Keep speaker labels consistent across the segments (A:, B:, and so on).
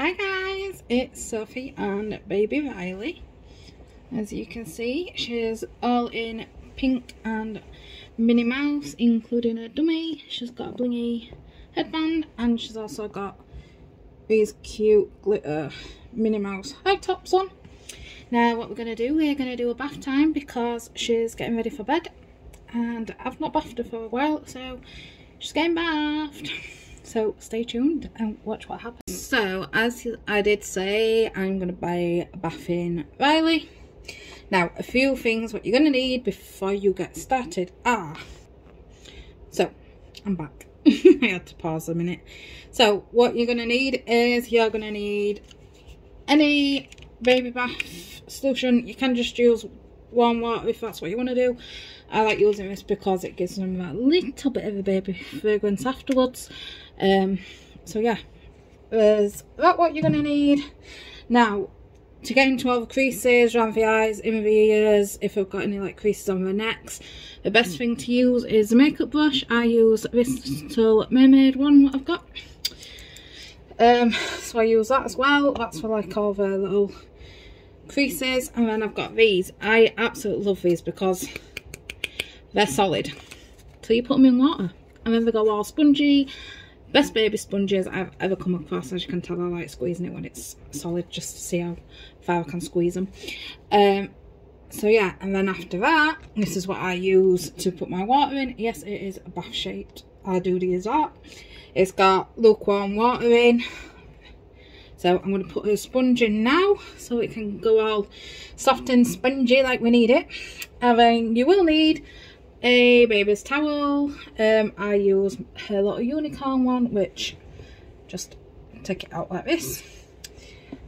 A: Hi guys, it's Sophie and baby Riley. As you can see, she's all in pink and Minnie Mouse, including a dummy. She's got a blingy headband and she's also got these cute glitter Minnie Mouse high tops on. Now what we're going to do a bath time because she's getting ready for bed and I've not bathed her for a while, so she's getting bathed. So stay tuned and watch what happens. So as I did say, I'm going to buy a bathing Riley. Now a few things what you're going to need before you get started are... So I'm back. I had to pause a minute. So what you're going to need is you're going to need any baby bath solution. You can just use warm water if that's what you want to do. I like using this because it gives them a little bit of a baby fragrance afterwards. So yeah, there's that what you're going to need. Now to get into all the creases around the eyes, in the ears, if I've got any like creases on the necks, the best thing to use is a makeup brush. I use this Little Mermaid one what I've got. So I use that as well. That's for like all the little creases. And then I've got these. I absolutely love these because they're solid. So you put them in water and then they go all spongy. Best baby sponges I've ever come across. As you can tell, I like squeezing it when it's solid just to see how far I can squeeze them. So yeah, and then after that, this is what I use to put my water in. Yes, it is a bath shaped. I do use that. It's got lukewarm water in. So I'm going to put a sponge in now so it can go all soft and spongy like we need it. And then you will need a baby's towel. I use her little unicorn one, which just take it out like this.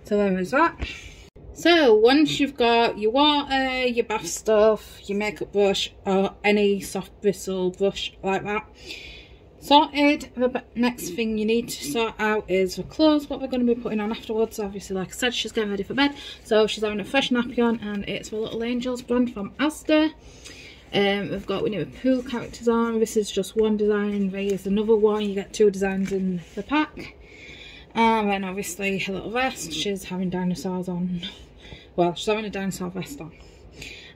A: So then there's that. So once you've got your water, your bath stuff, your makeup brush or any soft bristle brush like that sorted, the next thing you need to sort out is the clothes, what we're going to be putting on afterwards. Obviously, like I said, she's getting ready for bed, so she's having a fresh nappy on and it's the Little Angels brand from Asda. We've got Winnie the Pooh characters on. This is just one design. There is another one. You get two designs in the pack. And then obviously her little vest. She's having dinosaurs on. Well, she's having a dinosaur vest on.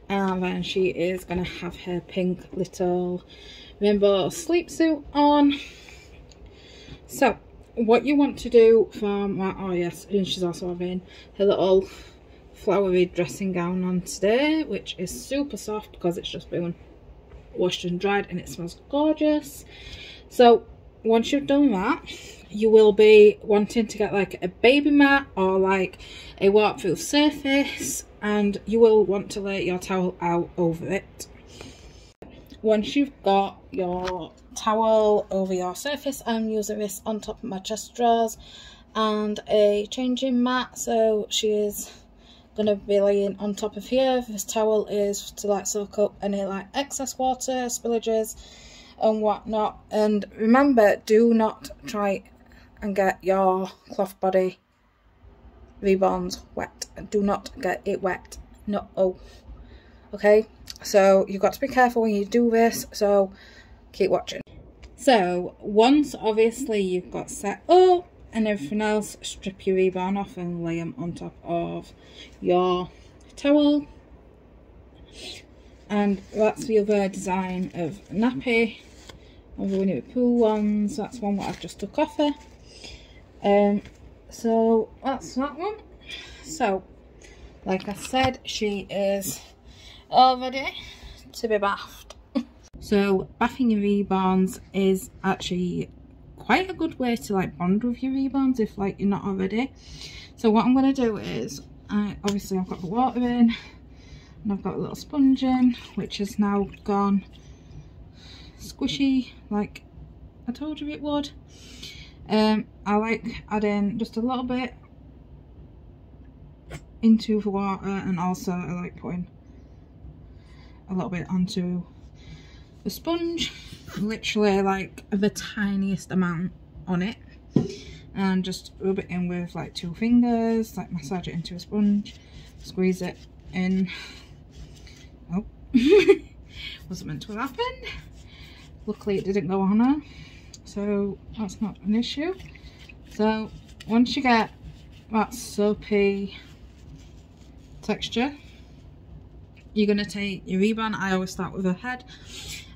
A: And then she is going to have her pink little rainbow sleep suit on. So what you want to do from that, oh yes, and she's also having her little flowery dressing gown on today, which is super soft because it's just been washed and dried and it smells gorgeous. So once you've done that, you will be wanting to get like a baby mat or like a waterproof surface, and you will want to lay your towel out over it. Once you've got your towel over your surface, I'm using this on top of my chest drawers and a changing mat, so she is gonna be laying on top of here. This towel is to like soak up any like excess water, spillages and whatnot. And remember, do not try and get your cloth body Reborns wet. Do not get it wet. No. Okay, so you've got to be careful when you do this, so keep watching. So once obviously you've got set up and everything else, strip your Reborn off and lay them on top of your towel. And that's the other design of nappy. Of the Winnie the Pooh ones, that's one what I've just took off her. So that's that one. So like I said, she is all ready to be bathed. So bathing your Reborns is actually quite a good way to like bond with your Reborns if like you're not already. So what I'm going to do is, obviously I've got the water in and I've got a little sponge in, which has now gone squishy like I told you it would. I like adding just a little bit into the water, and also I like putting a little bit onto the sponge, literally like the tiniest amount on it, and just rub it in with like 2 fingers, like massage it into a sponge, squeeze it in. Oh, wasn't meant to have happened. Luckily it didn't go on her, so that's not an issue. So once you get that soapy texture, you're going to take your Reborn. I always start with her head,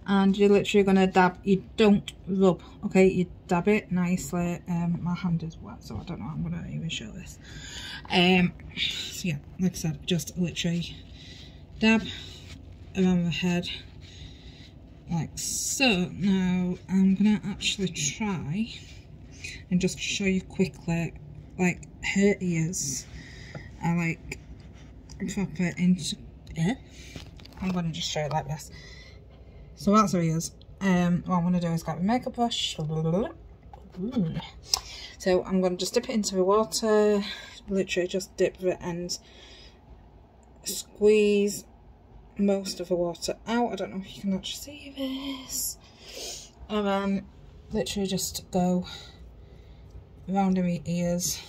A: and you're literally going to dab. You don't rub, okay? You dab it nicely. My hand is wet, so I don't know how I'm going to even show this. So yeah, like I said, just literally dab around the head like so. Now I'm going to actually try and just show you quickly, like her ears are like proper into it. I'm going to just show it like this. So that's her ears. What I'm going to do is get my makeup brush. So I'm going to just dip it into the water, literally just dip the ends, squeeze most of the water out. I don't know if you can actually see this. And then literally just go around her ears.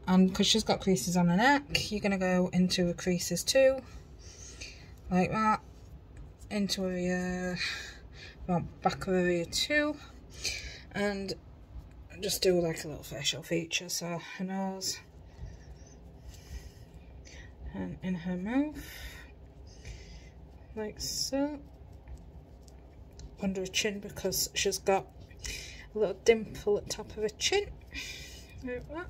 A: And because she's got creases on her neck, you're going to go into the creases too, like that, into her ear, well, back of her ear too, and just do like a little facial feature, so her nose, and in her mouth, like so, under her chin because she's got a little dimple at the top of her chin, like that.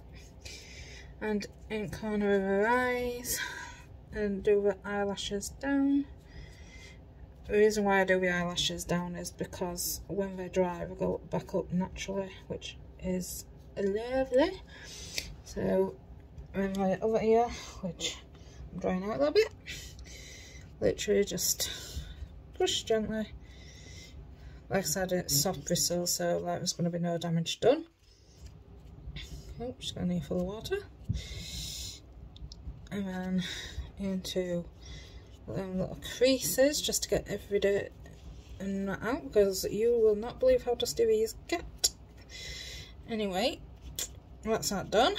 A: And in the corner of her eyes, and do the eyelashes down. The reason why I do the eyelashes down is because when they dry they go back up naturally, which is lovely. So around my other ear, which I'm drying out a little bit, literally just push gently. Like I said, it's soft bristle, so like there's going to be no damage done. Oh, just got an earful of water. And then into little creases just to get every dirt and that out, because you will not believe how dusty these get. Anyway, that's that done.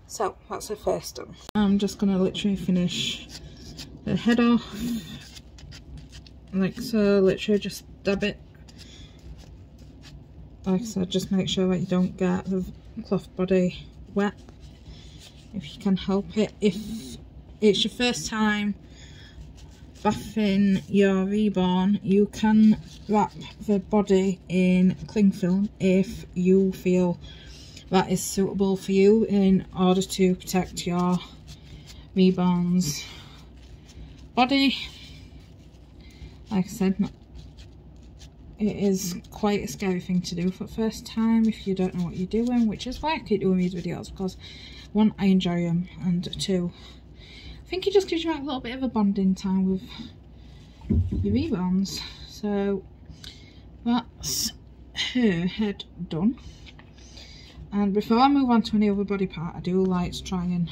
A: So that's the first done. I'm just going to literally finish the head off like so. Literally just dab it. Like I said, just make sure that you don't get the cloth body wet if you can help it. If it's your first time bathing your Reborn, you can wrap the body in cling film if you feel that is suitable for you in order to protect your Reborn's body. Like I said, it is quite a scary thing to do for the first time if you don't know what you're doing, which is why I keep doing these videos, because one, I enjoy them, and two, I think it just gives you like a little bit of a bonding time with your Reborns. So that's her head done. And before I move on to any other body part, I do like to try and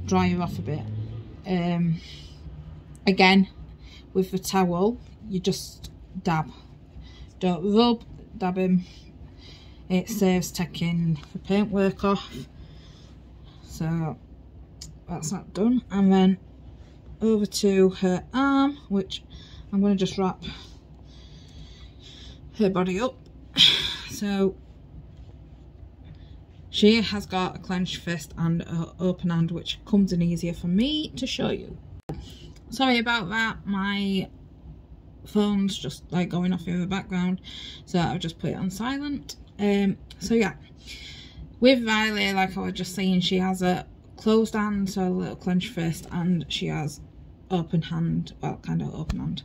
A: dry her off a bit. Again, with the towel, you just dab. Don't rub, dab him. It saves taking the paintwork off. So that's that done. And then over to her arm, which I'm going to just wrap her body up. So she has got a clenched fist and an open hand, which comes in easier for me to show you. Sorry about that, my phone's just like going off in the background, so I'll just put it on silent. So yeah, with Riley, like I was just saying, she has a closed hand, so a little clenched fist, and she has open hand, well, kind of open hand.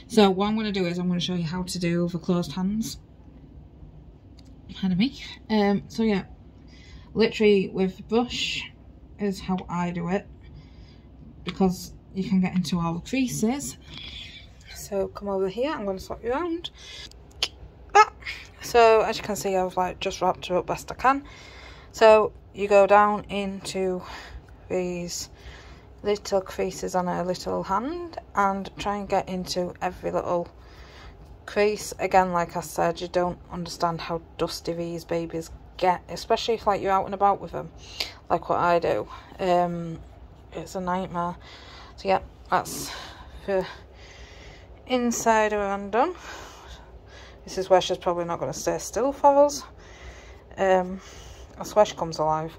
A: So what I'm going to do is I'm going to show you how to do the closed hands. Pardon me. So yeah, literally with the brush is how I do it, because you can get into all the creases. So come over here, I'm going to swap you around. So as you can see, I've like just wrapped her up best I can. So you go down into these little creases on her little hand and try and get into every little crease. Again, like I said, you don't understand how dusty these babies get, especially if like you're out and about with them, like what I do. It's a nightmare. So yeah, that's the inside of her hand done. This is where she's probably not going to stay still for us. I swear she comes alive.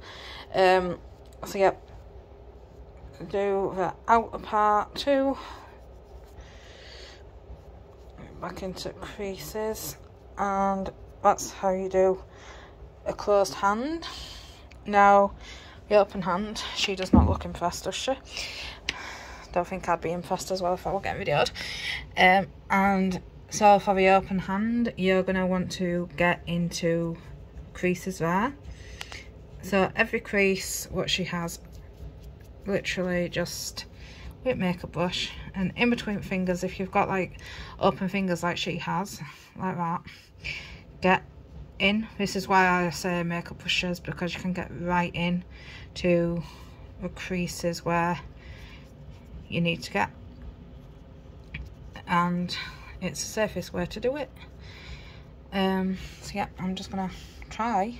A: So yeah, do the outer part too. Back into creases, and that's how you do a closed hand. Now the open hand, she does not look impressed, does she? Don't think I'd be impressed as well if I were getting videoed. And so for the open hand, you're going to want to get into creases there. So every crease, what she has, literally just with makeup brush, and in between fingers, if you've got like open fingers like she has, like that, get in. This is why I say makeup brushes, because you can get right in to the creases where you need to get, and it's the safest way to do it. So yeah, I'm just gonna try.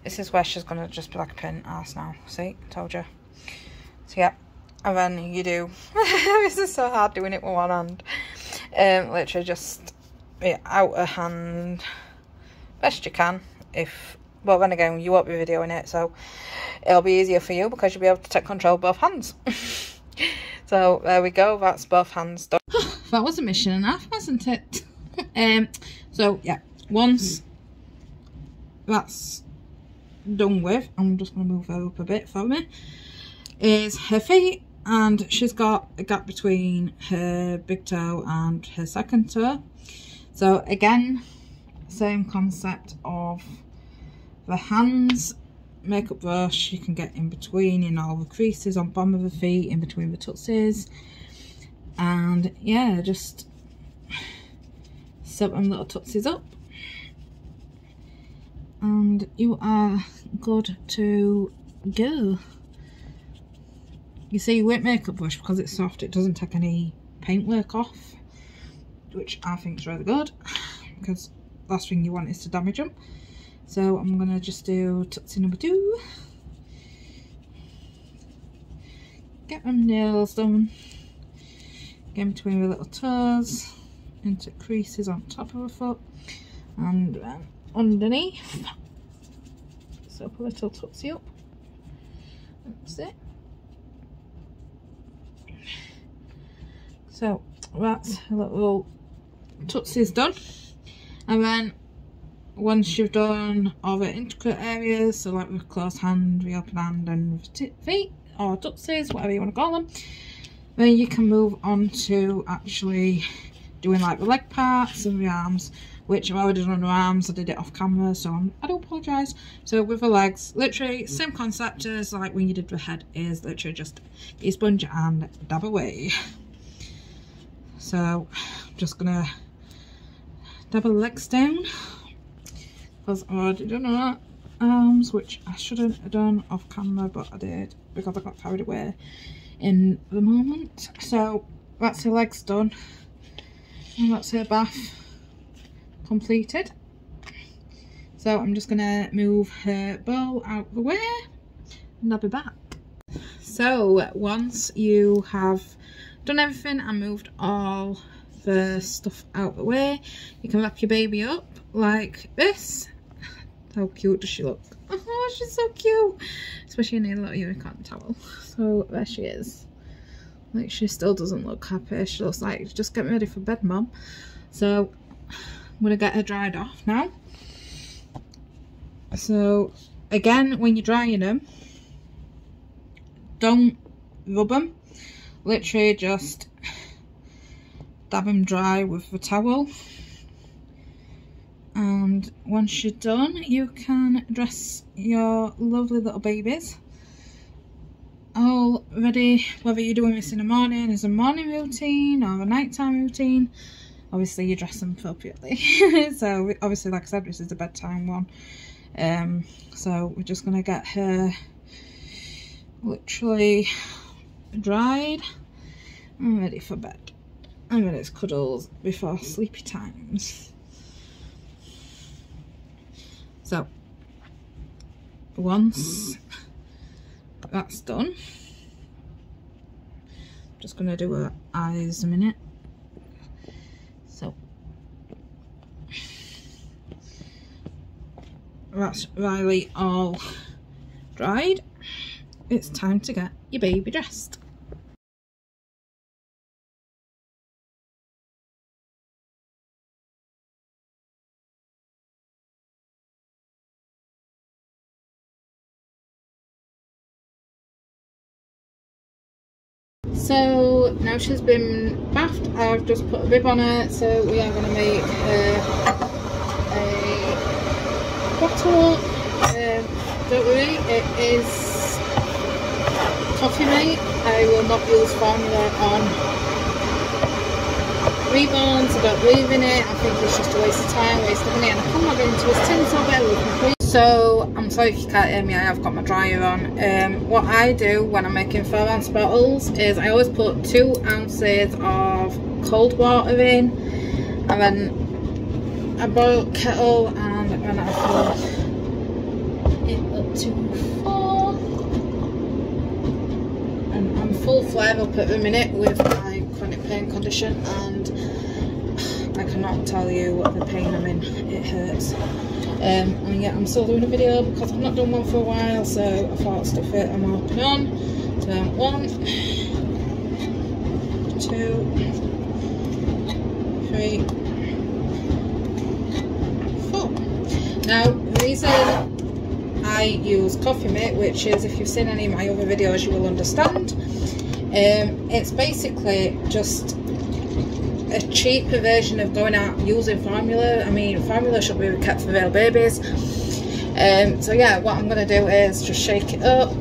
A: This is where she's gonna just be like a pain ass now. See, told you. So yeah, and then you do this is so hard doing it with one hand. Literally just the outer hand best you can. If, well, then again, you won't be videoing it, so it'll be easier for you because you'll be able to take control of both hands. So there we go, that's both hands done. That was a mission and a half, wasn't it? So yeah, once that's done with, I'm just going to move her up a bit for me, is her feet, and she's got a gap between her big toe and her second toe. So again, same concept of the hands, makeup brush, you can get in between in all the creases on bottom of the feet, in between the tootsies, and yeah, just set them little tootsies up and you are good to go. You see, with makeup brush, because it's soft, it doesn't take any paintwork off, which I think is really good, because last thing you want is to damage them. So I'm going to just do tootsie number 2. Get them nails done. Get in between the little toes, into creases on top of the foot, and underneath. So put a little tootsie up. That's it. So that's a little tootsie's done. And then once you've done all the intricate areas, so like the closed hand, the open hand, and the feet, or tootsies, whatever you want to call them, then you can move on to actually doing like the leg parts and the arms, which I've already done on the arms. I did it off camera, so I do apologise. So with the legs, literally same concept as like when you did the head, is literally just get your sponge and dab away. So I'm just gonna dab the legs down, because I've already done that. Arms, which I shouldn't have done off camera, but I did because I got carried away in the moment. So that's her legs done, and that's her bath completed. So I'm just gonna move her bowl out the way and I'll be back. So once you have done everything and moved all the stuff out the way, you can wrap your baby up like this. How cute does she look? Oh, she's so cute, especially in a little unicorn towel. So there she is. Like, she still doesn't look happy. She looks like, just get ready for bed, mum. So I'm gonna get her dried off now. So again, when you're drying them, don't rub them. Literally just dab them dry with the towel, and once you're done, you can dress your lovely little babies all ready, whether you're doing this in the morning as a morning routine or a nighttime routine. Obviously you dress them appropriately. So obviously, like I said, this is a bedtime one. So we're just gonna get her literally dried and ready for bed. And then it's cuddles before sleepy times. So once that's done, I'm just gonna do her eyes a minute. So that's Riley all dried. It's time to get your baby dressed. So now she's been bathed, I've just put a bib on her, so we are going to make her a bottle. Don't worry, it is coffee mate. I will not use formula on Reborn, so don't believe in it. I think it's just a waste of time, waste of money, and I come not into his tin, so bear with me please. So I'm sorry if you can't hear me, I have got my dryer on. What I do when I'm making 4-ounce bottles is I always put 2 ounces of cold water in, and then I boil kettle, and then I fill it up to 4, and I'm full flare up at the minute with my chronic pain condition, and I cannot tell you what the pain I'm in, it hurts. And yeah, I'm still doing a video because I've not done one for a while, so I thought I'd stuff it. I'm open on. So 1, 2, 3, 4. Now the reason I use Coffee Mate, which is, if you've seen any of my other videos you will understand, it's basically just a cheaper version of going out using formula. I mean, formula should be kept for real babies. So yeah, what I'm going to do is just shake it up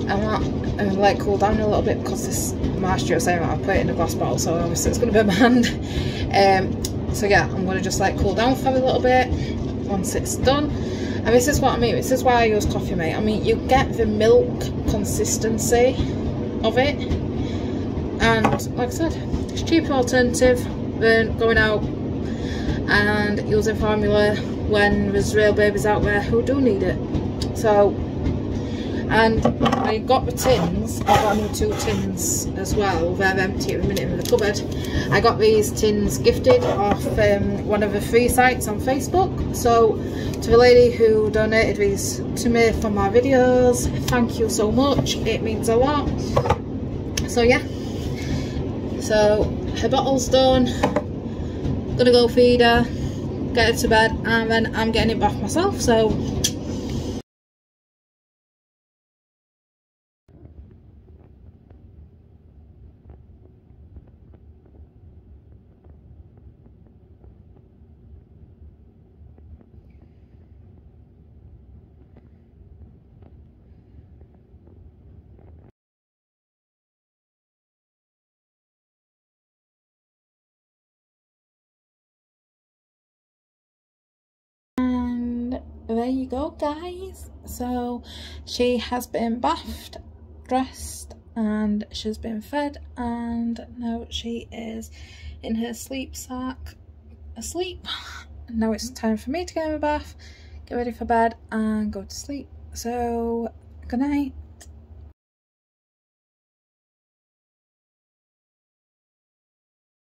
A: and let it cool down a little bit, because this moisture is saying I put it in a glass bottle, so obviously it's going to be my hand. So yeah, I'm going to just let it cool down for a little bit once it's done. And this is what I mean, this is why I use Coffee Mate. I mean, you get the milk consistency of it, and like I said, it's a cheaper alternative than going out and using formula when there's real babies out there who do need it. So, and I got the tins, I got new 2 tins as well. They're empty at the minute in the cupboard. I got these tins gifted off one of the free sites on Facebook. So to the lady who donated these to me for my videos, thank you so much, it means a lot. So yeah, so her bottle's done, gonna go feed her, get her to bed, and then I'm getting it bath myself. So there you go guys. So she has been bathed, dressed, and she's been fed, and now she is in her sleep sack asleep. Now it's time for me to get in the bath, get ready for bed and go to sleep. So good night.